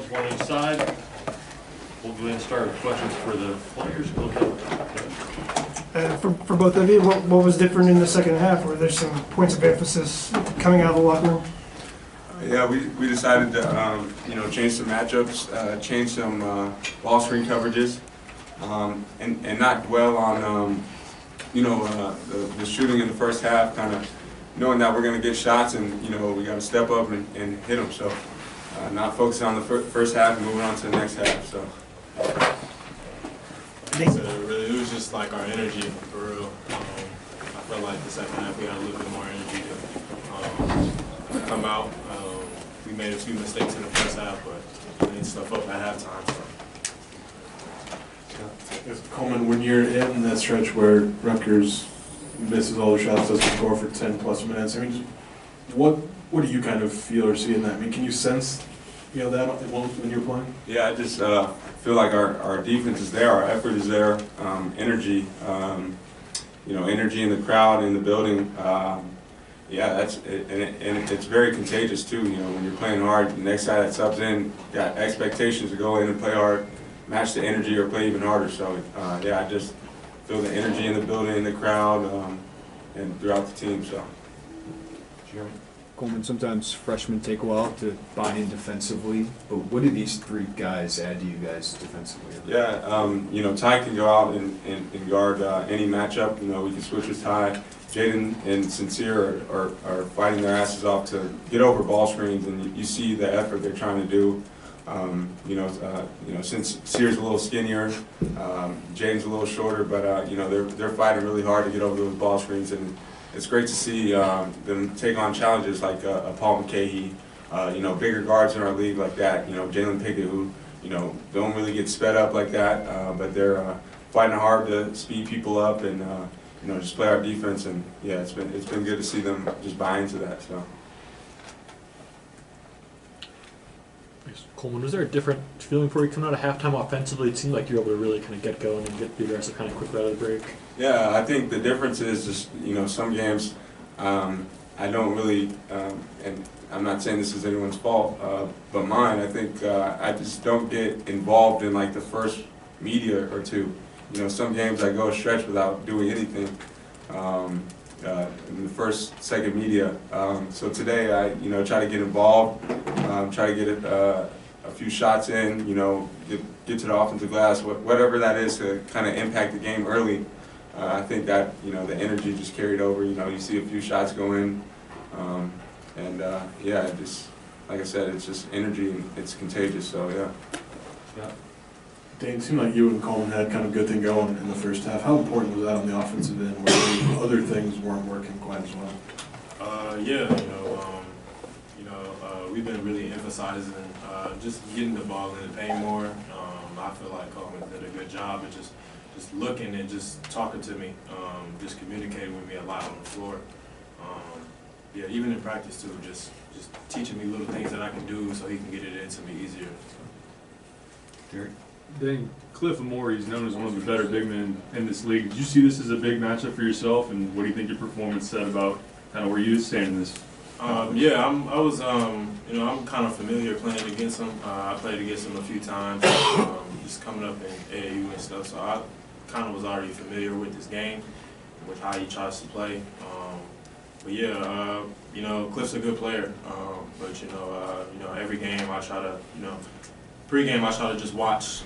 one each side. We'll go ahead and start with questions for the players. Go ahead. For both of you, what was different in the second half? Were there some points of emphasis coming out of the locker room? Yeah, we decided to change some matchups, change some ball screen coverages, and not dwell on the shooting in the first half. Kind of knowing that we're going to get shots, and we got to step up and hit them. So not focusing on the first half and moving on to the next half. So. It was just like our energy, for real. I felt like the second half we had a little bit more energy to come out. We made a few mistakes in the first half, but we cleaned stuff up at halftime. So. Coleman, when you're in that stretch where Rutgers misses all the shots, doesn't score for 10+ minutes, I mean, just what do you kind of feel or see in that? I mean, can you sense that when you're playing? Yeah, I just feel like our defense is there, our effort is there, energy, energy in the crowd, in the building. Yeah, that's it, and it's very contagious too. When you're playing hard, the next guy that subs in got expectations to go in and play hard, match the energy, or play even harder. So yeah, I just feel the energy in the building, in the crowd, and throughout the team. So. Jeremy? Coleman, sometimes freshmen take a while to buy in defensively, but what do these three guys add to you guys defensively? Yeah, Ty can go out and guard any matchup. We can switch with Ty. Jaden and Sincere are fighting their asses off to get over ball screens, and you see the effort they're trying to do. Since Sincere's a little skinnier, Jaden's a little shorter, but they're fighting really hard to get over those ball screens, and it's great to see them take on challenges like Paul McCahey, bigger guards in our league like that. Jalen Pickett, who don't really get sped up like that, but they're fighting hard to speed people up and just play our defense. And yeah, it's been good to see them just buy into that. So. Coleman, was there a different feeling for you coming out of halftime offensively? It seemed like you were able to really kind of get going and be aggressive kind of quickly out of the break. Yeah, I think the difference is just, some games I don't really, and I'm not saying this is anyone's fault, but mine, I think I just don't get involved in like the first media or two. Some games I go a stretch without doing anything in the first, second media. So today I, try to get involved, try to get a few shots in, get to the offensive glass, whatever that is to kind of impact the game early. I think that, the energy just carried over. You see a few shots go in, yeah, just like I said, it's just energy and it's contagious. So yeah. Dain, it seemed like you and Coleman had kind of a good thing going in the first half. How important was that on the offensive end where other things weren't working quite as well? We've been really emphasizing just getting the ball in the paint more. I feel like Coleman did a good job of just looking and just talking to me, just communicating with me a lot on the floor. Even in practice too, just teaching me little things that I can do so he can get it into me easier. Derek? Dain, Cliff Amore is known as one of the better big men in this league. Did you see this as a big matchup for yourself, and what do you think your performance said about kind of where you stand in this? I'm kind of familiar playing against him. I played against him a few times, just coming up in AAU and stuff. So I kind of was already familiar with this game, with how he tries to play. Cliff's a good player. Every game I try to, pre-game I try to just watch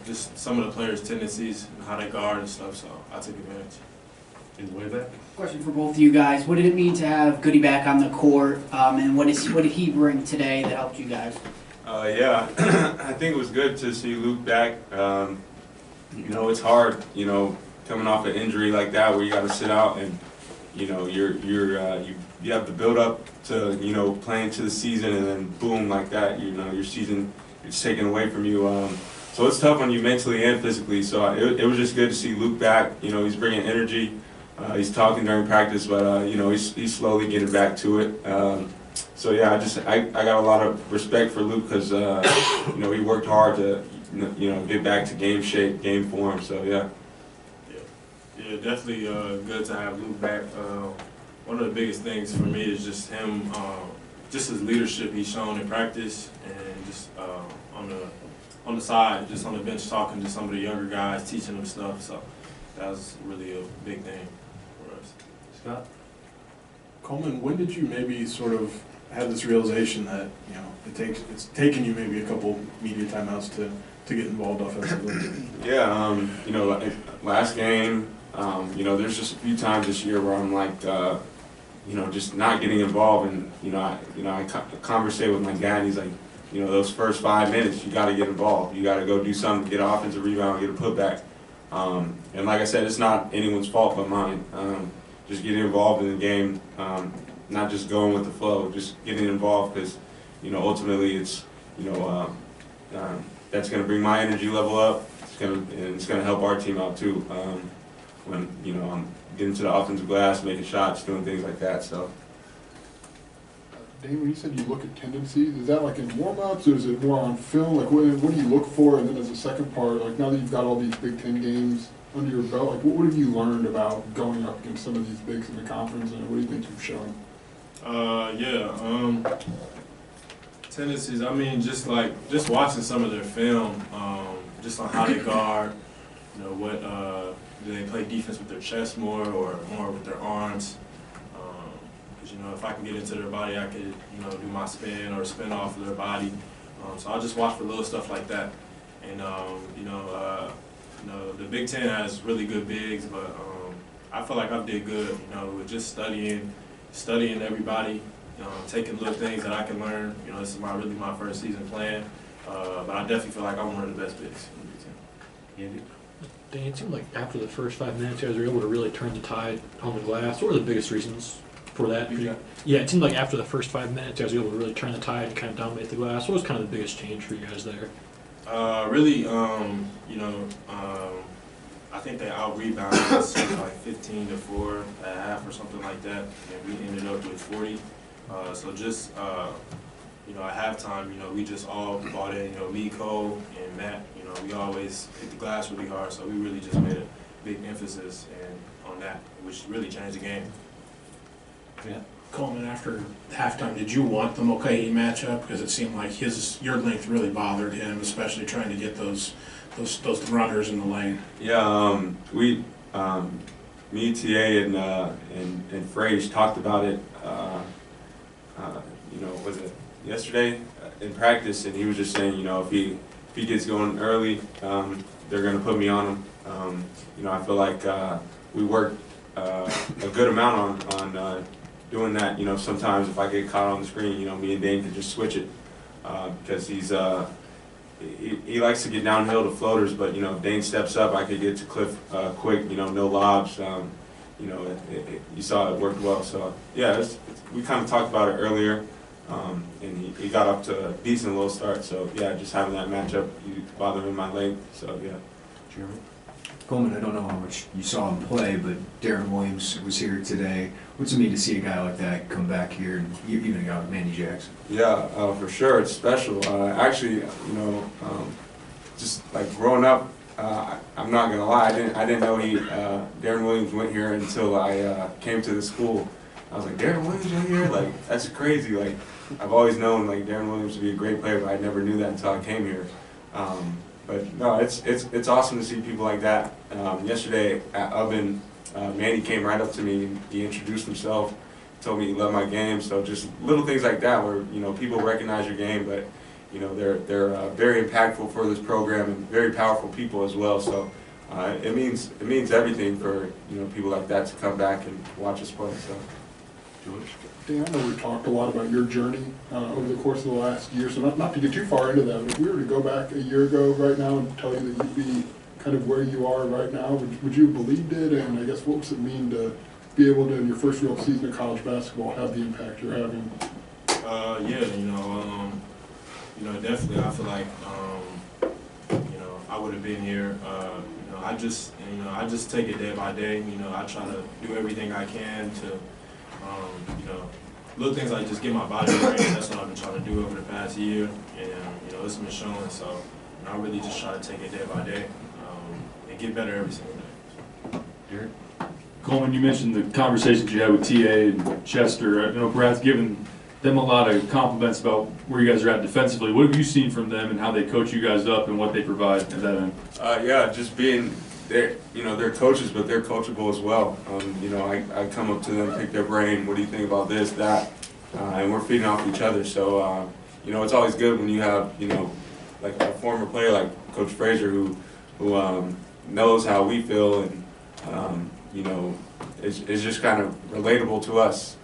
just some of the players' tendencies and how they guard and stuff. So I take advantage. In the way back? Question for both of you guys. What did it mean to have Goody back on the court, and what did he bring today that helped you guys? I think it was good to see Luke back. It's hard, coming off an injury like that where you got to sit out and, you have to build up to, playing to the season, and then boom, like that, your season is taken away from you. So it's tough on you mentally and physically. So it was just good to see Luke back. He's bringing energy. He's talking during practice, but he's slowly getting back to it. So yeah, I got a lot of respect for Luke because he worked hard to get back to game shape, game form. So yeah. Yeah, definitely good to have Luke back. One of the biggest things for me is just him, just his leadership he's shown in practice and just on on the side, just on the bench, talking to some of the younger guys, teaching them stuff. So that was really a big thing for us. Scott? Coleman, when did you maybe sort of have this realization that, you know, it's taken you maybe a couple media timeouts to get involved offensively? Yeah, you know, like last game, you know, there's just a few times this year where I'm like, you know, just not getting involved, and I conversate with my dad, and he's like, you know, those first 5 minutes, you got to get involved. You got to go do something, get an offensive rebound, get a putback. And like I said, it's not anyone's fault but mine. Just getting involved in the game, not just going with the flow, just getting involved, because, you know, ultimately it's, you know, that's going to bring my energy level up. It's going to help our team out too. When, you know, I'm getting to the offensive glass, making shots, doing things like that. So. Dain, when you said you look at tendencies, is that like in warm-ups, or is it more on film? Like, what do you look for? And then as a second part, like now that you've got all these Big Ten games under your belt, like what have you learned about going up against some of these bigs in the conference, and what do you think you've shown? Tendencies, I mean, just watching some of their film, just on how they guard, you know, what, do they play defense with their chest more or more with their arms? Because, you know, if I can get into their body, I could, you know, do my spin or spin off of their body. So I'll just watch for little stuff like that. And, you know, the Big Ten has really good bigs, but I feel like I did good, you know, with just studying everybody, taking little things that I can learn. You know, this is really my first season playing, but I definitely feel like I'm one of the best bigs in the Big Ten. Andy? Dain, it seemed like after the first 5 minutes, you guys were able to really turn the tide on the glass. What were the biggest reasons for that? Yeah, it seemed like after the first 5 minutes, you guys were able to really turn the tide and kind of dominate the glass. What was kind of the biggest change for you guys there? Really, you know, I think they out-rebounded us like 15-4 at half or something like that, and we ended up with 40. So just, you know, at halftime, you know, we just all bought in, you know, me, Cole, and Matt, you know, we always hit the glass really hard, so we really just made a big emphasis on that, which really changed the game. Yeah. Coleman, after halftime, did you want the Mulcahy matchup? Because it seemed like your length really bothered him, especially trying to get those runners in the lane. Yeah, me, TA, and Frage talked about it. You know, was it yesterday in practice? And he was just saying, you know, if he gets going early, they're going to put me on him. You know, I feel like we worked a good amount on doing that. You know, sometimes if I get caught on the screen, you know, me and Dain could just switch it because he likes to get downhill to floaters, but, you know, if Dain steps up, I could get to Cliff quick, you know, no lobs. You know, you saw it worked well. So, yeah, we kind of talked about it earlier, and he got up to a decent little start. So, yeah, just having that matchup, you bother him in my length. So, yeah. Jeremy? Coleman, I don't know how much you saw him play, but Darren Williams was here today. What's it mean to see a guy like that come back here, and even a guy like Manny Jackson? Yeah, for sure, it's special. Actually, you know, just like growing up, I'm not gonna lie, I didn't know Darren Williams went here until I came to the school. I was like, Darren Williams went here? Like, that's crazy. Like, I've always known like Darren Williams to be a great player, but I never knew that until I came here. But no, it's awesome to see people like that. Yesterday at Oven, Manny came right up to me and he introduced himself, told me he loved my game. So just little things like that where, you know, people recognize your game, but, you know, they're very impactful for this program and very powerful people as well. So it means everything for, you know, people like that to come back and watch us play. So, George? Dain, I know we've talked a lot about your journey over the course of the last year, so not to get too far into that, but if we were to go back a year ago right now and tell you that you'd be kind of where you are right now, would you have believed it? And I guess what does it mean to be able to, in your first real season of college basketball, have the impact you're having? Yeah, you know, definitely I feel like, you know, I would have been here. You know, I just take it day by day. You know, I try to do everything I can to, you know, little things like just get my body right. That's what I've been trying to do over the past year, and you know, it's been showing. So, you know, I really just try to take it day by day and get better every single day. Derek? Coleman, you mentioned the conversations you had with TA and Chester. You know, perhaps given them a lot of compliments about where you guys are at defensively. What have you seen from them and how they coach you guys up and what they provide at that end? Yeah, just being they're they're coaches, but they're coachable as well. I come up to them, pick their brain. What do you think about this, that, and we're feeding off each other. So it's always good when you have like a former player like Coach Frazier who knows how we feel and is just kind of relatable to us.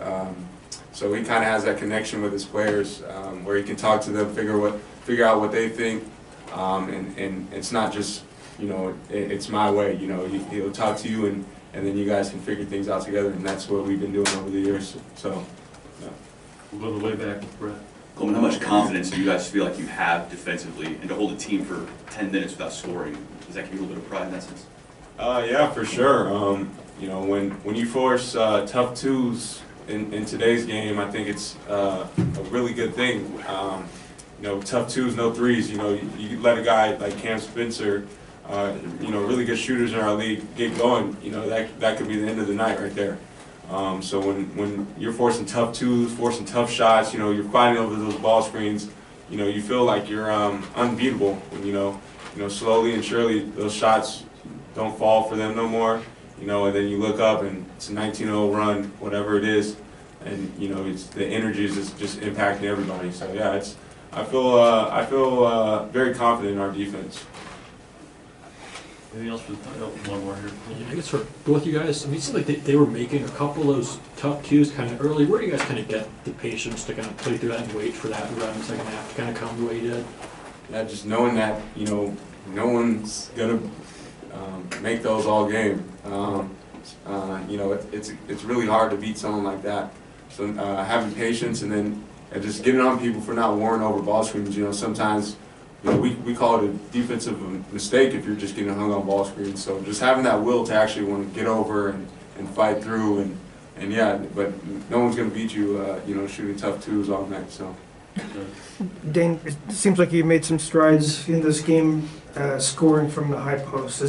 So he kind of has that connection with his players where he can talk to them, figure out what they think, and it's not just it's my way. He'll talk to you and then you guys can figure things out together, and that's what we've been doing over the years. So yeah. We'll go the way back with Brett. Coleman, how much confidence do you guys feel like you have defensively, and to hold a team for 10 minutes without scoring, does that give you a little bit of pride in that sense? Yeah, for sure. When you force tough twos in today's game, I think it's a really good thing. Tough twos, no threes. You let a guy like Cam Spencer, really good shooters in our league get going. That could be the end of the night right there. So when you're forcing tough twos, forcing tough shots, you're fighting over those ball screens. You feel like you're unbeatable. When slowly and surely those shots don't fall for them no more. And then you look up and it's a 19-0 run, whatever it is, and it's the energy is just impacting everybody. So yeah, I feel very confident in our defense. Anything else for the time? Oh, one more here. I guess for both you guys, it seemed like they were making a couple of those tough cues kind of early. Where do you guys kind of get the patience to kind of play through that and wait for that around the second half to kind of come the way you did? Yeah, just knowing that no one's gonna make those all game. It's really hard to beat someone like that. So having patience and then just getting on people for not warring over ball screens. Sometimes we call it a defensive mistake if you're just getting hung on ball screens. So just having that will to actually want to get over and fight through and yeah, but no one's gonna beat you. Shooting tough twos all night. So. Dain, it seems like you made some strides in this game, scoring from the high post.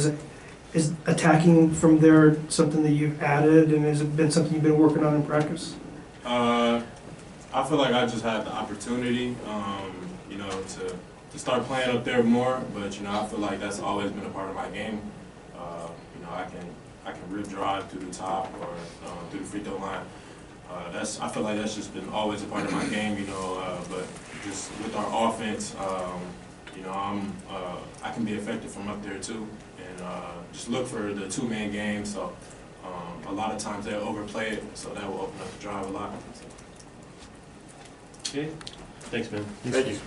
Is attacking from there something that you've added, and has it been something you've been working on in practice? I feel like I just had the opportunity, to start playing up there more. But I feel like that's always been a part of my game. I can rip drive through the top or through the free throw line. I feel like that's just been always a part of my game. But just with our offense, I can be effective from up there too, and just look for the two-man game. So a lot of times they'll overplay it, so that will open up the drive a lot. So. Okay. Thanks, man. Thank you.